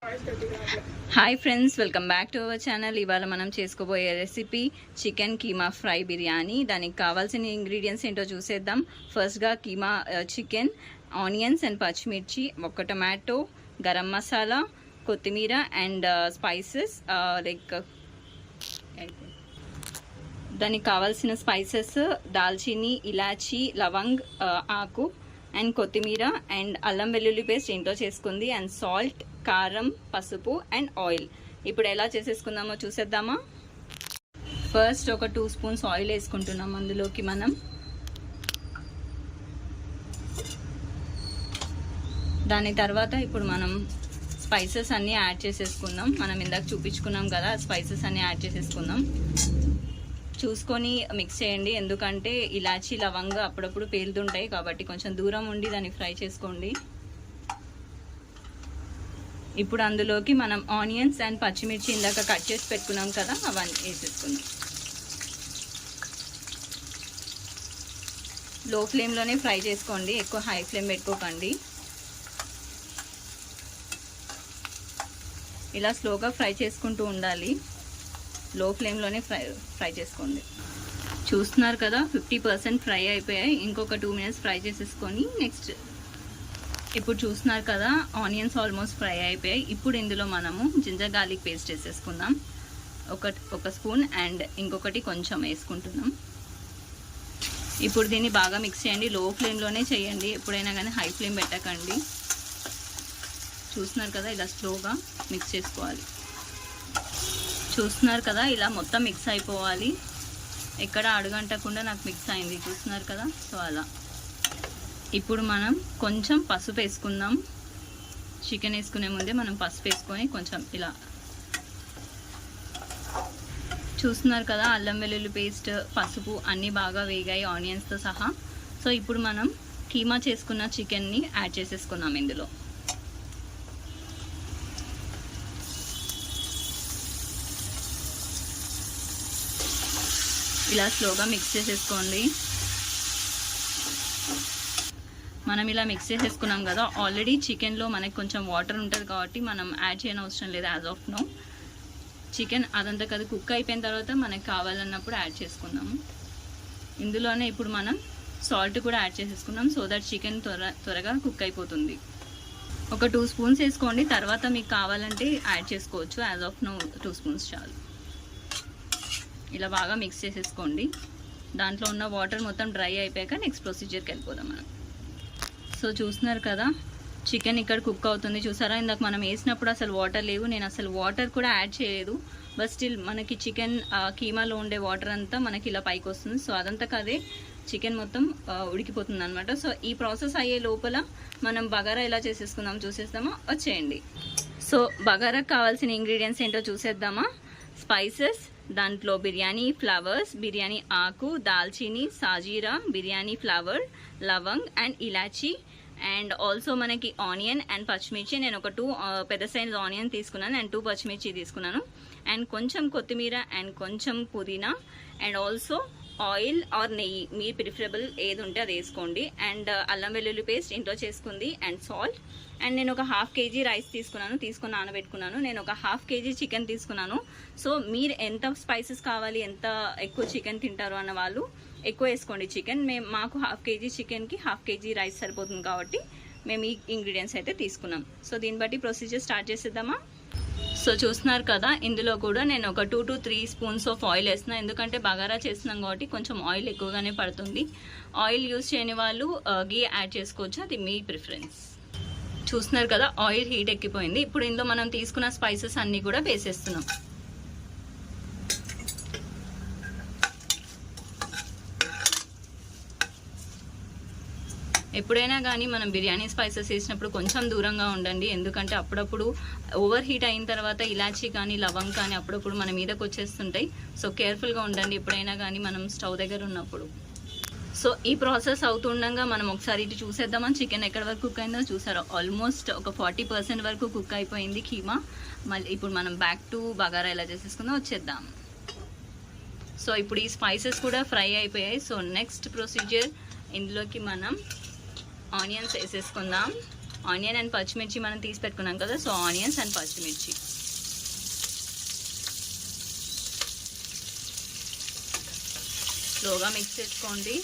Hi friends, welcome back to our channel. ఇవాళ మనం చేసుకోబోయే recipe chicken keema fry biryani. దానికి కావాల్సిన ఇంగ్రీడియంట్స్ ఏంటో చూసేద్దాం. ఫస్ట్గా కీమా చికెన్, ఆనియన్స్ అండ్ పచ్చిమిర్చి, ఒక టొమాటో, గరం మసాలా, కొత్తిమీర అండ్ స్పైసెస్ లైక్ దానికి కావాల్సిన స్పైసెస్ దాల్చిని, ఇలాచీ, లవంగ్, ఆకు అండ్ కొత్తిమీర అండ్ అల్లం వెల్లుల్లి పేస్ట్ ఇంట్లో చేసుకుంది అండ్ సాల్ట్, కారం, పసుపు అండ్ ఆయిల్. ఇప్పుడు ఎలా చేసేసుకుందామో చూసేద్దామా. ఫస్ట్ ఒక 2 స్పూన్స్ ఆయిల్ వేసుకుంటున్నాం. అందులోకి మనం దాని తర్వాత ఇప్పుడు మనం స్పైసెస్ అన్నీ యాడ్ చేసేసుకుందాం. మనం ఇందాక చూపించుకున్నాం కదా, స్పైసెస్ అన్నీ యాడ్ చేసేసుకుందాం. చూసుకొని మిక్స్ చేయండి, ఎందుకంటే ఇలాచీ, లవంగ అప్పుడప్పుడు పేలుతుంటాయి కాబట్టి కొంచెం దూరం ఉండి దాన్ని ఫ్రై చేసుకోండి. ఇప్పుడు అందులోకి మనం ఆనియన్స్ అండ్ పచ్చిమిర్చి ఇందాక కట్ చేసి పెట్టుకున్నాం కదా, అవన్నీ వేసేసుకుందాం. లో ఫ్లేమ్లోనే ఫ్రై చేసుకోండి, ఎక్కువ హై ఫ్లేమ్ పెట్టుకోకండి. ఇలా స్లోగా ఫ్రై చేసుకుంటూ ఉండాలి. లో ఫ్లేమ్లోనే ఫ్రై చేసుకోండి. చూస్తున్నారు కదా, 50% ఫ్రై అయిపోయాయి. ఇంకొక 2 మినిట్స్ ఫ్రై చేసేసుకొని నెక్స్ట్ ఇప్పుడు చూస్తున్నారు కదా, ఆనియన్స్ ఆల్మోస్ట్ ఫ్రై అయిపోయాయి. ఇప్పుడు ఇందులో మనము జింజర్ గార్లిక్ పేస్ట్ వేసేసుకుందాం. ఒక స్పూన్ అండ్ ఇంకొకటి కొంచెం వేసుకుంటున్నాం. ఇప్పుడు దీన్ని బాగా మిక్స్ చేయండి. లో ఫ్లేమ్లోనే చేయండి, ఎప్పుడైనా కానీ హై ఫ్లేమ్ పెట్టకండి. చూస్తున్నారు కదా, ఇలా స్లోగా మిక్స్ చేసుకోవాలి. చూస్తున్నారు కదా, ఇలా మొత్తం మిక్స్ అయిపోవాలి. ఎక్కడ అడుగంటకుండా నాకు మిక్స్ అయింది, చూస్తున్నారు కదా. సో అలా ఇప్పుడు మనం కొంచెం పసుపు వేసుకుందాం. చికెన్ వేసుకునే ముందే మనం పసుపు వేసుకొని కొంచెం ఇలా, చూస్తున్నారు కదా, అల్లం వెల్లుల్లి పేస్ట్, పసుపు అన్నీ బాగా వేగాయి ఆనియన్స్తో సహా. సో ఇప్పుడు మనం కీమా చేసుకున్న చికెన్ని యాడ్ చేసేసుకున్నాం ఇందులో. ఇలా స్లోగా మిక్స్ చేసేసుకోండి. మనం ఇలా మిక్స్ చేసేసుకున్నాం కదా, ఆల్రెడీ చికెన్లో మనకి కొంచెం వాటర్ ఉంటుంది కాబట్టి మనం యాడ్ చేయని అవసరం లేదు యాజ్ ఆఫ్ నో. చికెన్ అదంతా కదా కుక్ అయిపోయిన తర్వాత మనకి కావాలన్నప్పుడు యాడ్ చేసుకుందాము. ఇందులోనే ఇప్పుడు మనం సాల్ట్ కూడా యాడ్ చేసేసుకున్నాం, సో దట్ చికెన్ త్వరగా కుక్ అయిపోతుంది. ఒక 2 స్పూన్స్ వేసుకోండి, తర్వాత మీకు కావాలంటే యాడ్ చేసుకోవచ్చు. యాజ్ ఆఫ్ నో 2 స్పూన్స్ చాలు. ఇలా బాగా మిక్స్ చేసేసుకోండి. దాంట్లో ఉన్న వాటర్ మొత్తం డ్రై అయిపోయాక నెక్స్ట్ ప్రొసీజర్కి వెళ్ళిపోదాం మనం. సో చూస్తున్నారు కదా, చికెన్ ఇక్కడ కుక్ అవుతుంది. చూసారా, ఇందాక మనం వేసినప్పుడు అసలు వాటర్ లేవు, నేను అసలు వాటర్ కూడా యాడ్ చేయలేదు. బట్ స్టిల్ మనకి చికెన్ కీమాలో ఉండే వాటర్ అంతా మనకి ఇలా పైకి వస్తుంది. సో అదంతా కదే చికెన్ మొత్తం ఉడికిపోతుంది అనమాట. సో ఈ ప్రాసెస్ అయ్యే లోపల మనం బగారా ఎలా చేసేసుకుందాం చూసేద్దామా, వచ్చేయండి. సో బగారాకు కావాల్సిన ఇంగ్రీడియంట్స్ ఏంటో చూసేద్దామా. స్పైసెస్, దాంట్లో బిర్యానీ ఫ్లవర్స్, బిర్యానీ ఆకు, దాల్చిని, సాజీరా, బిర్యానీ ఫ్లవర్, లవంగ్ అండ్ ఇలాచీ అండ్ ఆల్సో మనకి ఆనియన్ అండ్ పచ్చిమిర్చి. నేను ఒక 2 పెద్ద సైజ్ ఆనియన్ తీసుకున్నాను అండ్ 2 పచ్చిమిర్చి తీసుకున్నాను అండ్ కొంచెం కొత్తిమీర అండ్ కొంచెం పుదీనా అండ్ ఆల్సో ఆయిల్ ఆర్ నెయ్యి, మీ ప్రిఫరబుల్ ఏది ఉంటే అది వేసుకోండి. అండ్ అల్లం వెల్లుల్లి పేస్ట్ ఇంట్లో చేసుకుంది అండ్ సాల్ట్. అండ్ నేను ఒక 1/2 kg రైస్ తీసుకొని నానబెట్టుకున్నాను. నేను ఒక 1/2 kg చికెన్ తీసుకున్నాను. సో మీరు ఎంత స్పైసెస్ కావాలి, ఎంత ఎక్కువ చికెన్ తింటారు అన్న వాళ్ళు ఎక్కువ వేసుకోండి చికెన్. మాకు 1/2 kg చికెన్కి 1/2 kg రైస్ సరిపోతుంది కాబట్టి మేము ఈ ఇంగ్రీడియంట్స్ అయితే తీసుకున్నాం. సో దీన్ని బట్టి ప్రొసీజర్ స్టార్ట్ చేసేద్దామా. సో చూస్తున్నారు కదా, ఇందులో కూడా నేను ఒక 2 to 3 స్పూన్స్ ఆఫ్ ఆయిల్ వేస్తున్నాను. ఎందుకంటే బగారా చేస్తున్నాం కాబట్టి కొంచెం ఆయిల్ ఎక్కువగానే పడుతుంది. ఆయిల్ యూజ్ చేయని వాళ్ళు గీ యాడ్ చేసుకోవచ్చు, అది మీ ప్రిఫరెన్స్. చూస్తున్నారు కదా, ఆయిల్ హీట్ ఎక్కిపోయింది. ఇప్పుడు ఇందులో మనం తీసుకున్న స్పైసెస్ అన్నీ కూడా వేసేస్తున్నాం. ఎప్పుడైనా కానీ మనం బిర్యానీ స్పైసెస్ వేసినప్పుడు కొంచెం దూరంగా ఉండండి, ఎందుకంటే అప్పుడప్పుడు ఓవర్ హీట్ అయిన తర్వాత ఇలాచీ కానీ లవంగ్ కానీ అప్పుడప్పుడు మన మీదకి వచ్చేస్తుంటాయి. సో కేర్ఫుల్గా ఉండండి ఎప్పుడైనా కానీ మనం స్టవ్ దగ్గర ఉన్నప్పుడు. సో ఈ ప్రాసెస్ అవుతుండగా మనం ఒకసారి ఇటు చూసేద్దామని, చికెన్ ఎక్కడి వరకు కుక్ అయిందో చూసారా, ఆల్మోస్ట్ ఒక 40% వరకు కుక్ అయిపోయింది కీమా. మళ్ళీ ఇప్పుడు మనం బ్యాక్ టు బగారా ఎలా చేసేసుకుందాం వచ్చేద్దాం. సో ఇప్పుడు ఈ స్పైసెస్ కూడా ఫ్రై అయిపోయాయి. సో నెక్స్ట్ ప్రొసీజర్, ఇందులోకి మనం ఆనియన్స్ వేసేసుకుందాం. ఆనియన్ అండ్ పచ్చిమిర్చి మనం తీసి పెట్టుకున్నాం కదా, సో ఆనియన్స్ అండ్ పచ్చిమిర్చి. స్లోగా మిక్స్ చేసుకోండి.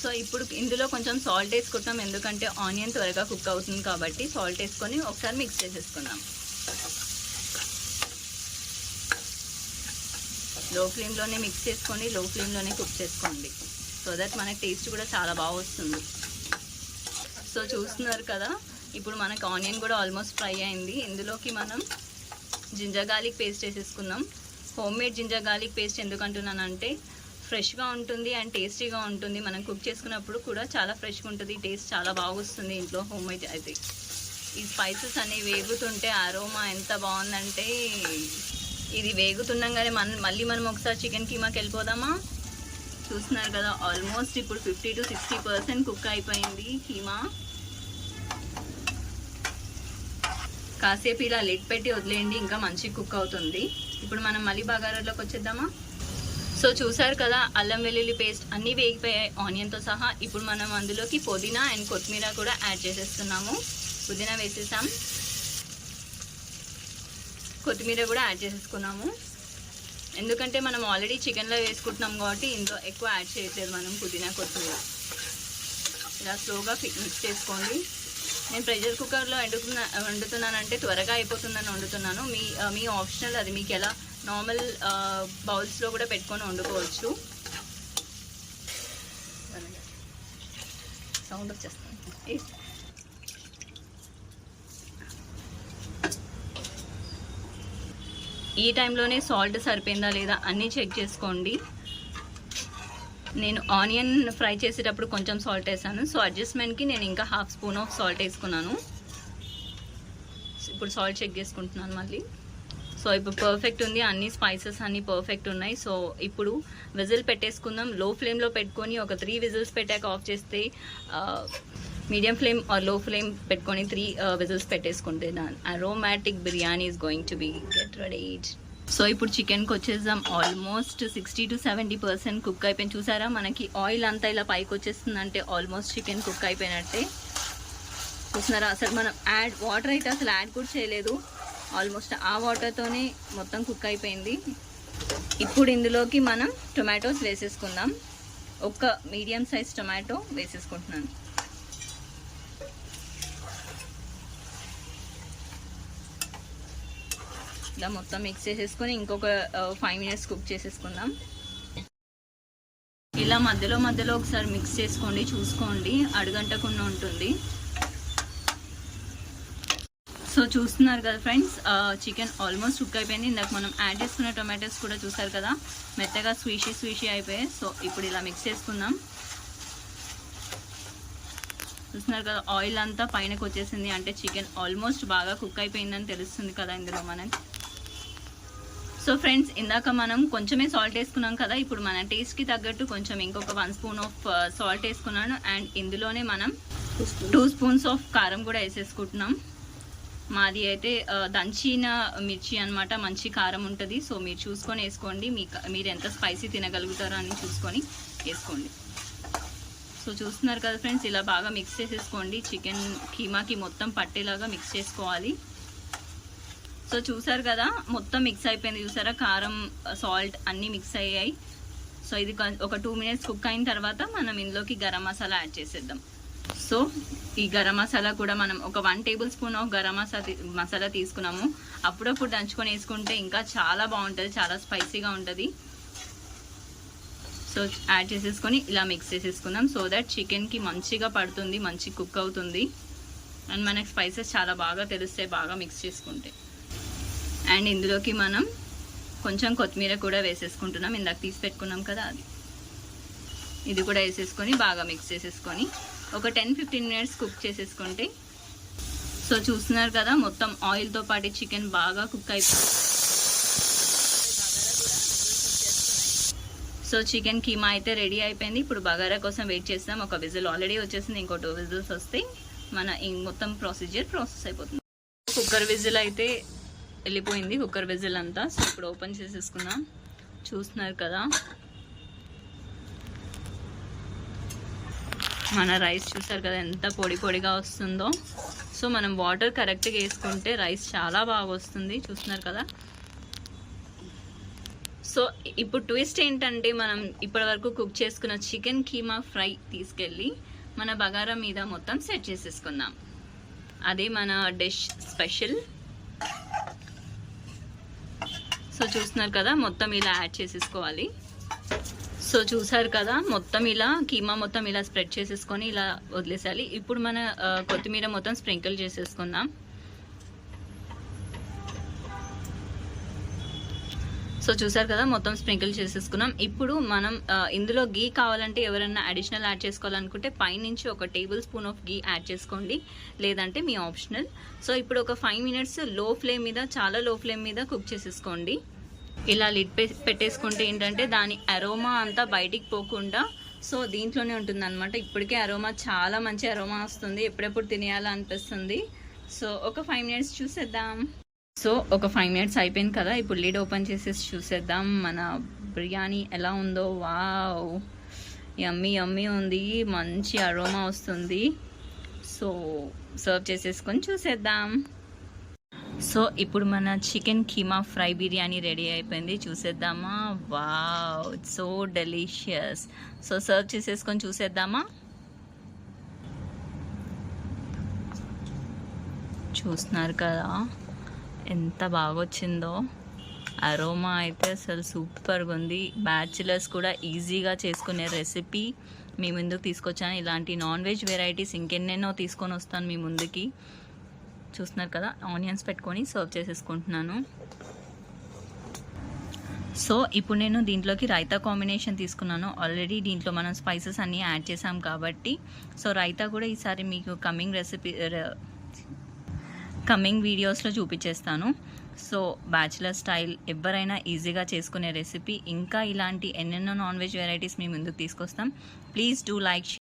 సో ఇప్పుడు ఇందులో కొంచెం సాల్ట్ వేసుకుంటాం, ఎందుకంటే ఆనియన్ త్వరగా కుక్ అవుతుంది కాబట్టి సాల్ట్ వేసుకొని ఒకసారి మిక్స్ చేసేసుకుందాం. లో ఫ్లేమ్లోనే మిక్స్ చేసుకొని లో ఫ్లేమ్లోనే కుక్ చేసుకోండి, సో దట్ మనకి టేస్ట్ కూడా చాలా బాగా వస్తుంది. సో చూస్తున్నారు కదా, ఇప్పుడు మనకు ఆనియన్ కూడా ఆల్మోస్ట్ ఫ్రై అయింది. ఇందులోకి మనం జింజర్ గార్లిక్ పేస్ట్ వేసేసుకుందాం. Home made ginger garlic paste ఎందుకంటున్నానంటే ఫ్రెష్గా ఉంటుంది అండ్ టేస్టీగా ఉంటుంది. మనం కుక్ చేసుకున్నప్పుడు కూడా చాలా ఫ్రెష్గా ఉంటుంది, టేస్ట్ చాలా బాగా వస్తుంది ఇంట్లో హోమ్ మేడ్ అయితే. ఈ స్పైసెస్ అనేవి వేగుతుంటే అరోమా ఎంత బాగుందంటే, ఇది వేగుతుండగానే మళ్ళీ మనం ఒకసారి చికెన్ కీమాకి వెళ్ళిపోదామా. చూస్తున్నారు కదా, ఆల్మోస్ట్ ఇప్పుడు 50 to 60% కుక్ అయిపోయింది కీమా. కాసేపు ఇలా లిడ్ పెట్టి వదిలేయండి, ఇంకా మంచి కుక్ అవుతుంది. ఇప్పుడు మనం మళ్ళీ బగారాలోకి వచ్చేద్దామా. సో చూసారు కదా, అల్లం వెల్లుల్లి పేస్ట్ అన్నీ వేగిపోయాయి ఆనియన్తో సహా. ఇప్పుడు మనం అందులోకి పుదీనా అండ్ కొత్తిమీర కూడా యాడ్ చేసేస్తున్నాము. పుదీనా వేసేసాం, కొత్తిమీర కూడా యాడ్ చేసేసుకున్నాము. ఎందుకంటే మనం ఆల్రెడీ చికెన్లో వేసుకుంటున్నాం కాబట్టి ఇందులో ఎక్కువ యాడ్ చేయట్లేదు మనం పుదీనా కొత్తిమీర. ఇలా స్లోగా మిక్స్ చేసుకోండి. నేను ప్రెషర్ కుక్కర్లో వండుతున్నానంటే త్వరగా అయిపోతుందని వండుతున్నాను. మీ ఆప్షనల్, అది మీకు ఎలా నార్మల్ బౌల్స్లో కూడా పెట్టుకొని వండుకోవచ్చు. సౌండ్ వచ్చేస్తుంది. ఈ టైంలోనే సాల్ట్ సరిపోయిందా లేదా అన్నీ చెక్ చేసుకోండి. నేను ఆనియన్ ఫ్రై చేసేటప్పుడు కొంచెం సాల్ట్ వేసాను, సో అడ్జస్ట్మెంట్కి నేను ఇంకా 1/2 స్పూన్ ఆఫ్ సాల్ట్ వేసుకున్నాను. ఇప్పుడు సాల్ట్ చెక్ చేసుకుంటున్నాను మళ్ళీ. సో ఇప్పుడు పర్ఫెక్ట్ ఉంది, అన్ని స్పైసెస్ అన్నీ పర్ఫెక్ట్ ఉన్నాయి. సో ఇప్పుడు విజిల్ పెట్టేసుకుందాం. లో ఫ్లేమ్లో పెట్టుకొని ఒక 3 విజిల్స్ పెట్టాక ఆఫ్ చేస్తే, medium flame or low flame పెట్టుకొని 3 విజిల్స్ పెట్టేసుకుంటే aromatic biryani is going to be get ready. So ఇప్పుడు చికెన్కి వచ్చేద్దాం. ఆల్మోస్ట్ 60 to 70% కుక్ అయిపోయింది. చూసారా, మనకి ఆయిల్ అంతా ఇలా పైకి వచ్చేస్తుందంటే ఆల్మోస్ట్ చికెన్ కుక్ అయిపోయినట్టే. చూస్తున్నారా, అసలు మనం వాటర్ అయితే అసలు యాడ్ కూడా చేయలేదు. ఆల్మోస్ట్ ఆ వాటర్తోనే మొత్తం కుక్ అయిపోయింది. ఇప్పుడు ఇందులోకి మనం టొమాటోస్ వేసేసుకుందాం. ఒక మీడియం సైజ్ టొమాటో వేసేసుకుంటున్నాను. ఇలా మొత్తం మిక్స్ చేసేసుకొని ఇంకొక 5 minutes కుక్ చేసేసుకుందాం. ఇలా మధ్యలో మధ్యలో ఒకసారి మిక్స్ చేసుకోండి, చూసుకోండి, అడుగంటకుండా ఉంటుంది. సో చూస్తున్నారు కదా ఫ్రెండ్స్, చికెన్ ఆల్మోస్ట్ కుక్ అయిపోయింది. ఇందాక మనం యాడ్ చేసుకున్న టొమాటోస్ కూడా చూసారు కదా, మెత్తగా స్వీషీ అయిపోయాయి. సో ఇప్పుడు ఇలా మిక్స్ చేసుకుందాం. చూస్తున్నారు కదా, ఆయిల్ అంతా పైనకి వచ్చేసింది, అంటే చికెన్ ఆల్మోస్ట్ బాగా కుక్ అయిపోయిందని తెలుస్తుంది కదా ఇందులో మనకి. సో ఫ్రెండ్స్, ఇందాక మనం కొంచెమే సాల్ట్ వేసుకున్నాం కదా, ఇప్పుడు మన టేస్ట్కి తగ్గట్టు కొంచెం ఇంకొక 1 స్పూన్ ఆఫ్ సాల్ట్ వేసుకున్నాను. అండ్ ఇందులోనే మనం 2 స్పూన్స్ ఆఫ్ కారం కూడా వేసేసుకుంటున్నాం. మాది అయితే దంచిన మిర్చి అనమాట, మంచి కారం ఉంటుంది. సో మీరు చూసుకొని వేసుకోండి, మీరు ఎంత స్పైసీ తినగలుగుతారో అని చూసుకొని వేసుకోండి. సో చూస్తున్నారు కదా ఫ్రెండ్స్, ఇలా బాగా మిక్స్ చేసేసుకోండి. చికెన్ కీమాకి మొత్తం పట్టేలాగా మిక్స్ చేసుకోవాలి. సో చూసారు కదా, మొత్తం మిక్స్ అయిపోయింది. చూసారా, కారం సాల్ట్ అన్నీ మిక్స్ అయ్యాయి. సో ఇది ఒక 2 minutes కుక్ అయిన తర్వాత మనం ఇందులోకి గరం మసాలా యాడ్ చేసేద్దాం. సో ఈ గరం మసాలా కూడా మనం ఒక 1 table spoon of garam masala తీసుకున్నాము. అప్పుడప్పుడు దంచుకొని వేసుకుంటే ఇంకా చాలా బాగుంటుంది, చాలా స్పైసీగా ఉంటుంది. సో యాడ్ చేసేసుకొని ఇలా మిక్స్ చేసేసుకుందాం, సో దట్ చికెన్కి మంచిగా పడుతుంది, మంచి కుక్ అవుతుంది. అండ్ మనకి స్పైసెస్ చాలా బాగా తెలుస్తాయి బాగా మిక్స్ చేసుకుంటే. అండ్ ఇందులోకి మనం కొంచెం కొత్తిమీర కూడా వేసేసుకుంటున్నాం, ఇందాక తీసి పెట్టుకున్నాం కదా అది. ఇది కూడా వేసేసుకొని బాగా మిక్స్ చేసేసుకొని ఒక 10-15 minutes కుక్ చేసేసుకుంటే. సో చూస్తున్నారు కదా, మొత్తం ఆయిల్తో పాటు చికెన్ బాగా కుక్ అయిపోయింది. సో చికెన్ కీమా అయితే రెడీ అయిపోయింది. ఇప్పుడు బగారా కోసం వెయిట్ చేస్తాం. ఒక విజిల్ ఆల్రెడీ వచ్చేసింది, ఇంకో 2 విజిల్స్ వస్తే మన మొత్తం ప్రాసెస్ అయిపోతుంది. కుక్కర్ విజిల్ అయితే వెళ్ళిపోయింది కుక్కర్ విజిల్ అంతా. సో ఇప్పుడు ఓపెన్ చేసేసుకుందాం. చూస్తున్నారు కదా మన రైస్, చూసారు కదా ఎంత పొడి పొడిగా వస్తుందో. సో మనం వాటర్ కరెక్ట్గా వేసుకుంటే రైస్ చాలా బాగా వస్తుంది. చూస్తున్నారు కదా. సో ఇప్పుడు ట్విస్ట్ ఏంటంటే మనం ఇప్పటి వరకు కుక్ చేసుకున్న చికెన్ కీమా ఫ్రై తీసుకెళ్ళి మన బగారా మీద మొత్తం సెట్ చేసేసుకుందాం. అదే మన డిష్ స్పెషల్. సో చూస్తున్నారు కదా మొత్తం ఇలా యాడ్ చేసేసుకోవాలి. సో చూసారు కదా మొత్తం ఇలా కీమా మొత్తం ఇలా స్ప్రెడ్ చేసేసుకొని ఇలా వదిలేసాలి. ఇప్పుడు మన కొత్తిమీర మొత్తం స్ప్రింకిల్ చేసేసుకుందాం. సో చూసారు కదా మొత్తం స్ప్రింకిల్ చేసేసుకున్నాం. ఇప్పుడు మనం ఇందులో గీ కావాలంటే ఎవరైనా అడిషనల్ యాడ్ చేసుకోవాలనుకుంటే పైనుంచి ఒక table spoon of ghee add చేసుకోండి, లేదంటే మీ ఆప్షనల్. సో ఇప్పుడు ఒక 5 minutes లో ఫ్లేమ్ మీద, చాలా లో ఫ్లేమ్ మీద కుక్ చేసేసుకోండి. ఇలా లిడ్ పెట్టేసుకుంటే ఏంటంటే దాని అరోమా అంతా బయటికి పోకుండా సో దీంట్లోనే ఉంటుంది అనమాట. ఇప్పటికే అరోమా చాలా మంచి అరోమా వస్తుంది, ఎప్పుడెప్పుడు తినేయాలనిపిస్తుంది. సో ఒక 5 minutes చూసేద్దాం. సో ఒక 5 minutes అయిపోయింది కదా. ఇప్పుడు లిడ్ ఓపెన్ చేసేసి చూసేద్దాం మన బిర్యానీ ఎలా ఉందో. వావ్, యమ్మీ యమ్మీ ఉంది, మంచి అరోమా వస్తుంది. సో సర్వ్ చేసేసుకొని చూసేద్దాం. సో ఇప్పుడు మన chicken keema fry biryani ready అయిపోయింది. చూసేద్దామా. Wow, so delicious. So serve చేసేసుకొని చూసేద్దామా. చూస్తున్నారు కదా ఎంత బాగా వచ్చిందో. అరోమా అయితే అసలు సూపర్గా ఉంది. బ్యాచిలర్స్ కూడా ఈజీగా చేసుకునే రెసిపీ మీ ముందుకు తీసుకొచ్చాను. ఇలాంటి నాన్ వెజ్ వెరైటీస్ ఇంకెన్నెన్నో తీసుకొని వస్తాను మీ ముందుకి. చూస్తున్నారు కదా ఆనియన్స్ పెట్టుకొని సర్వ్ చేసేసుకుంటున్నాను. సో ఇప్పుడు నేను దీంట్లోకి రైతా కాంబినేషన్ తీసుకున్నాను. ఆల్రెడీ దీంట్లో మనం స్పైసెస్ అన్నీ యాడ్ చేసాం కాబట్టి సో రైతా కూడా ఈసారి మీకు కమింగ్ వీడియోస్లో చూపించేస్తాను. సో బ్యాచిలర్ స్టైల్ ఎవరైనా ఈజీగా చేసుకునే రెసిపీ. ఇంకా ఇలాంటి ఎన్నెన్నో నాన్ వెజ్ వెరైటీస్ మీ ముందుకు తీసుకొస్తాం. Please do like.